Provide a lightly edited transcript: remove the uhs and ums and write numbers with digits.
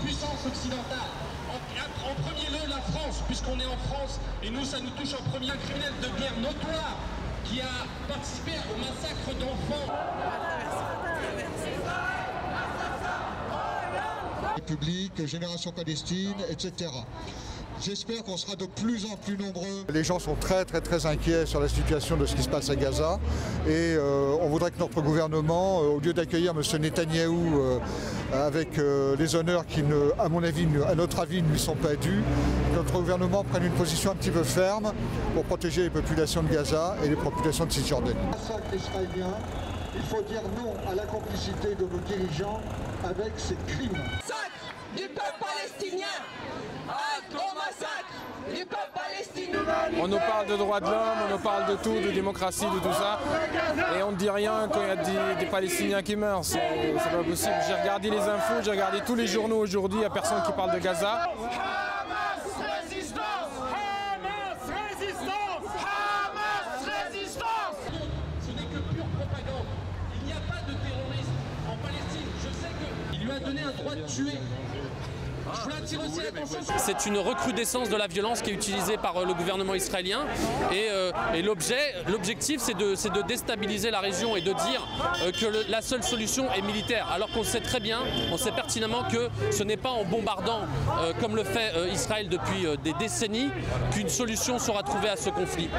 puissances occidentales. En premier lieu, la France, puisqu'on est en France, et nous, ça nous touche en premier. Un criminel de guerre notoire qui a participé au massacre d'enfants. République, Génération Palestine, etc. J'espère qu'on sera de plus en plus nombreux. Les gens sont très inquiets sur la situation de ce qui se passe à Gaza et on voudrait que notre gouvernement, au lieu d'accueillir M. Netanyahou avec les honneurs qui, à notre avis, ne lui sont pas dus, notre gouvernement prenne une position un petit peu ferme pour protéger les populations de Gaza et les populations de Cisjordanie. Massacre israélien, il faut dire non à la complicité de nos dirigeants avec ces crimes. Massacre du peuple palestinien! Un grand massacre du peuple palestinien! On nous parle de droits de l'homme, on nous parle de tout, de démocratie, de tout ça, et on ne dit rien quand il y a des Palestiniens qui meurent. C'est pas possible. J'ai regardé les infos, j'ai regardé tous les journaux aujourd'hui, il n'y a personne qui parle de Gaza. Hamas résistance! Hamas résistance! Hamas résistance! Ce n'est que pure propagande. Il n'y a pas de terrorisme en Palestine. Je sais qu'il lui a donné un droit de tuer. C'est une recrudescence de la violence qui est utilisée par le gouvernement israélien et l'objectif c'est de déstabiliser la région et de dire que la seule solution est militaire, alors qu'on sait très bien, on sait pertinemment que ce n'est pas en bombardant comme le fait Israël depuis des décennies qu'une solution sera trouvée à ce conflit.